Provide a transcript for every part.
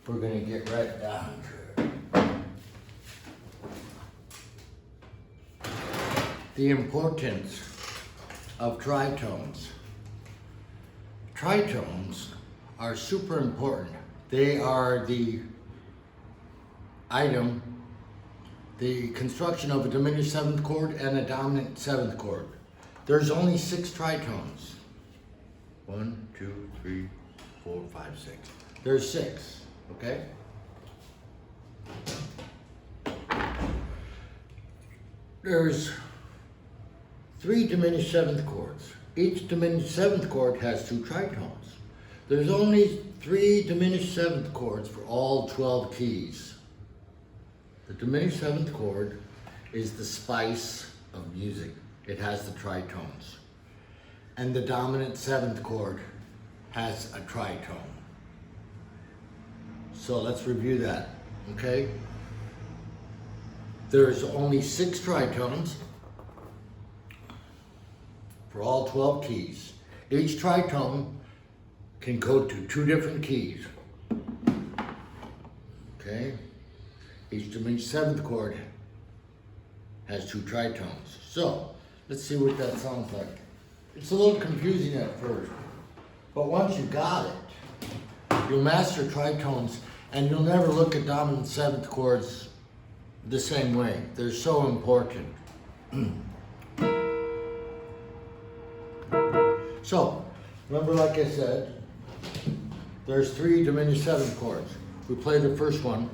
we're going to get right down to it. The importance of tritones. Tritones are super important. They are the item, the construction of a diminished seventh chord and a dominant seventh chord. There's only 6 tritones. 1, 2, 3, 4, 5, 6. There's 6, okay? There's 3 diminished seventh chords. Each diminished seventh chord has 2 tritones. There's only 3 diminished seventh chords for all 12 keys. The diminished seventh chord is the spice of music. It has the tritones. And the dominant seventh chord has a tritone. So let's review that, okay? There's only 6 tritones for all 12 keys. Each tritone can go to 2 different keys, okay? Each diminished seventh chord has 2 tritones. So, let's see what that sounds like. It's a little confusing at first, but once you got it, you'll master tritones and you'll never look at dominant seventh chords the same way. They're so important. So, remember like I said, there's 3 diminished seventh chords. We play the first one,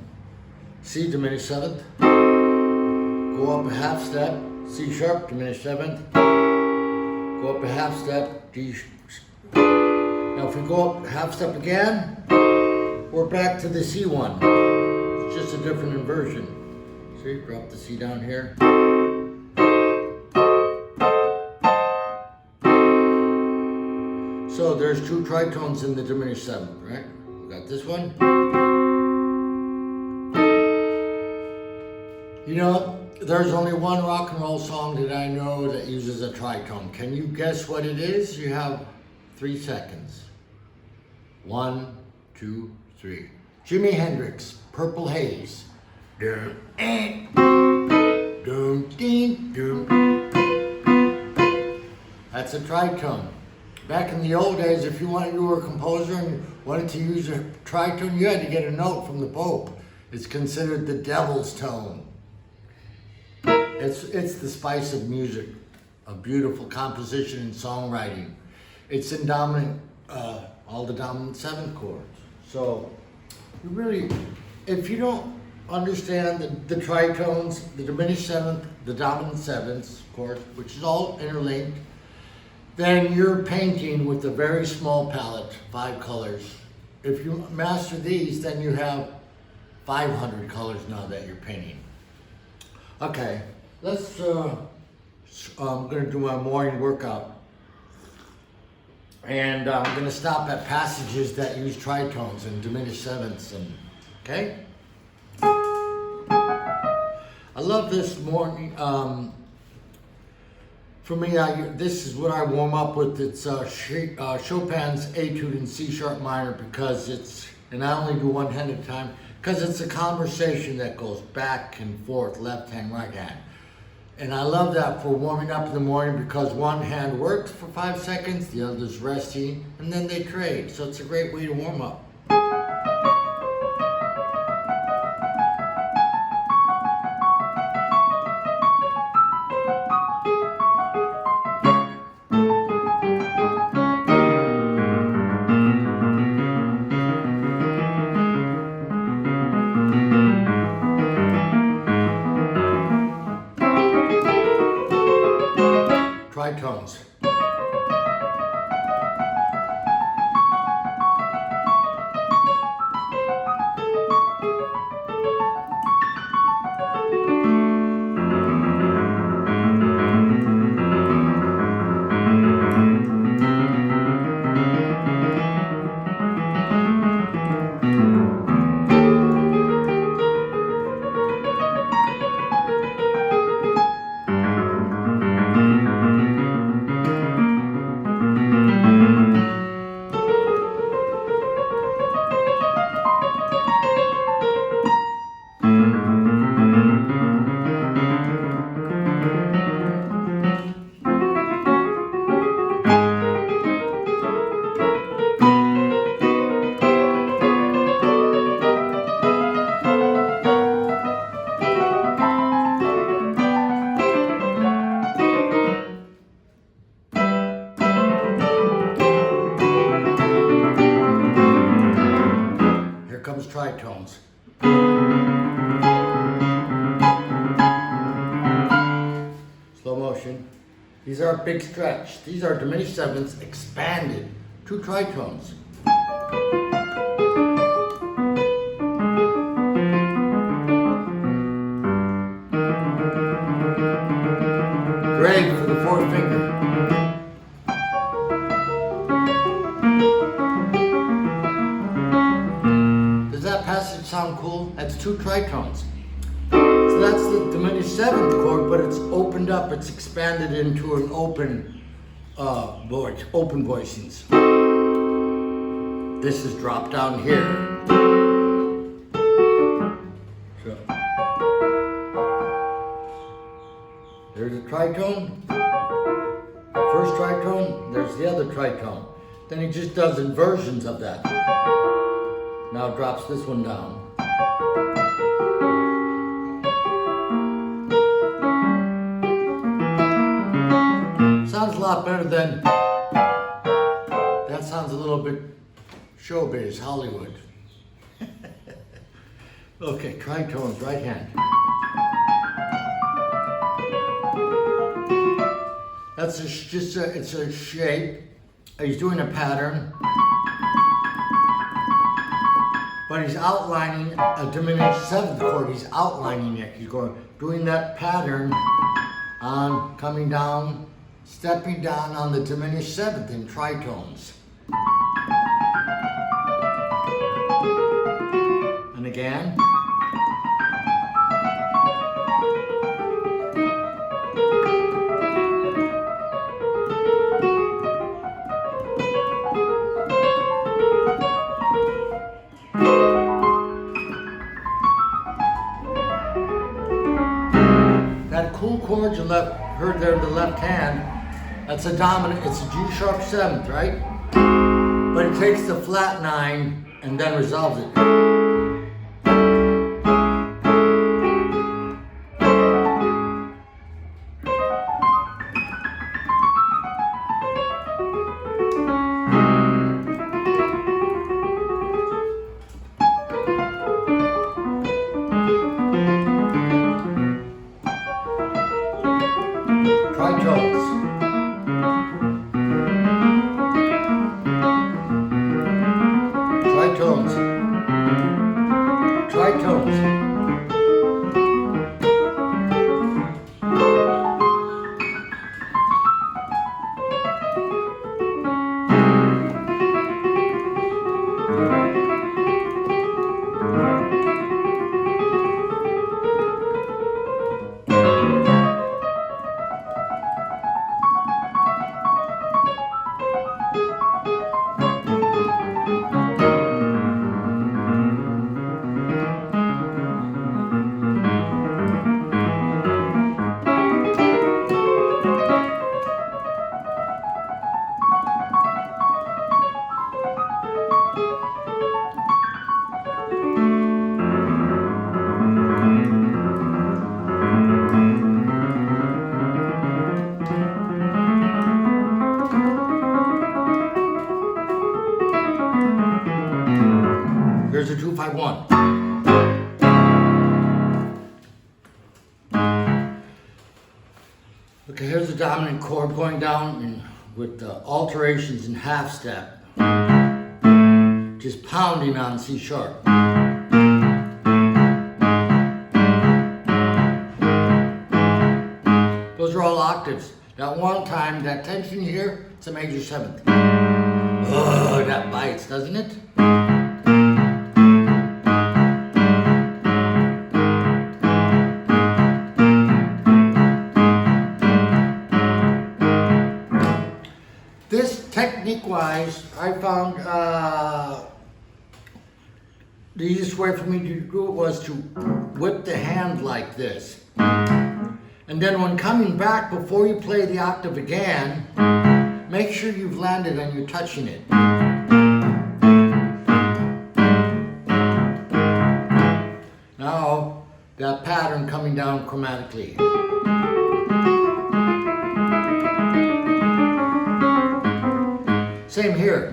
C diminished seventh, go up a half step, C sharp diminished seventh, go up a half step, D. Now if we go up a half step again, we're back to the C one. It's just a different inversion. See, drop the C down here. So there's 2 tritones in the diminished seventh, right? We got this one. You know, there's only one rock and roll song that I know that uses a tritone. Can you guess what it is? You have 3 seconds. 1, 2, 3. Jimi Hendrix, Purple Haze. Dun, dun, dun, dun. That's a tritone. Back in the old days, if you were a composer and wanted to use a tritone, you had to get a note from the Pope. It's considered the devil's tone. It's the spice of music, of beautiful composition and songwriting. It's in dominant, all the dominant seventh chords. So, you really, if you don't understand the tritones, the diminished seventh, the dominant seventh, of course, which is all interlinked, then you're painting with a very small palette, 5 colors. If you master these, then you have 500 colors now that you're painting. Okay, let's, I'm gonna do my morning workout. And I'm gonna stop at passages that use tritones and diminished sevenths, and, okay? I love this morning, for me, this is what I warm up with. It's Chopin's Etude in C sharp minor, because and I only do one hand at a time, because it's a conversation that goes back and forth, left hand, right hand. And I love that for warming up in the morning, because one hand works for 5 seconds, the other's resting, and then they trade. So it's a great way to warm up. Tritones. tritones. Slow motion. These are a big stretch. These are diminished sevenths expanded to tritones. Great for the fourth finger. Does that passage sound cool? That's two tritones. So that's the diminished seventh chord, but it's opened up, it's expanded into an open voice, open voicings. This is dropped down here. So, there's a tritone, first tritone, there's the other tritone. Then he just does inversions of that. Now drops this one down. Sounds a lot better than, that sounds a little bit showbiz, Hollywood. Okay, tritones, right hand. That's it's a shape. He's doing a pattern, but he's outlining a diminished seventh chord. He's outlining it. He's doing that pattern on coming down, stepping down on the diminished seventh in tritones. And again. That cool chord you heard there in the left hand, that's a dominant, it's a G sharp seventh, right? But it takes the flat nine and then resolves it. Tritones. Tritones. Tritones. Here's a 2-5-1. Okay, here's the dominant chord going down with alterations in half step. Just pounding on C sharp. Those are all octaves. That one time, that tension here, it's a major seventh. Oh, that bites, doesn't it? This technique-wise, I found the easiest way for me to do it was to whip the hand like this. And then when coming back, before you play the octave again, make sure you've landed and you're touching it. Now, that pattern coming down chromatically. Same here.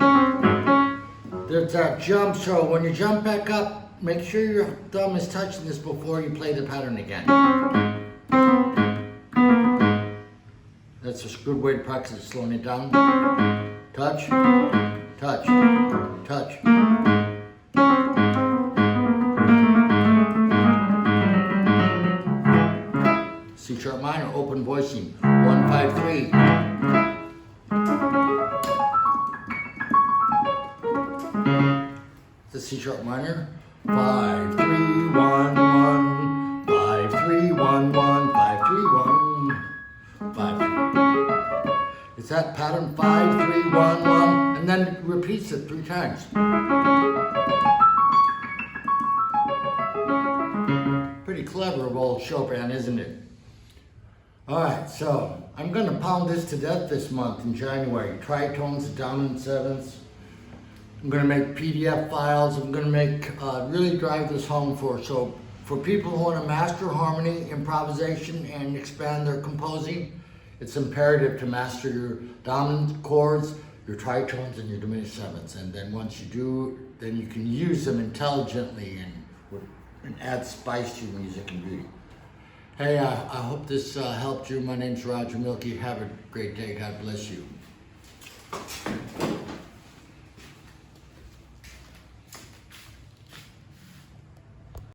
There's that jump, so when you jump back up, make sure your thumb is touching this before you play the pattern again. That's a good way to practice slowing it down. Touch, touch, touch. C sharp minor, open voicing. 1, 5, 3. The C sharp minor. 5, 3, 1, 1. 5, 3, 1, 1. 5, 3, 1. 5, 3. It's that pattern 5, 3, 1, 1, and then it repeats it 3 times. Pretty clever of old Chopin, isn't it? Alright, so I'm going to pound this to death this month in January. Tritones, dominant sevenths. I'm going to make PDF files. I'm going to make, really drive this home for people who want to master harmony, improvisation, and expand their composing. It's imperative to master your dominant chords, your tritones, and your diminished sevenths. And then once you do, then you can use them intelligently and add spice to your music and beauty. Hey, I hope this helped you. My name's Roger Milkey. Have a great day. God bless you.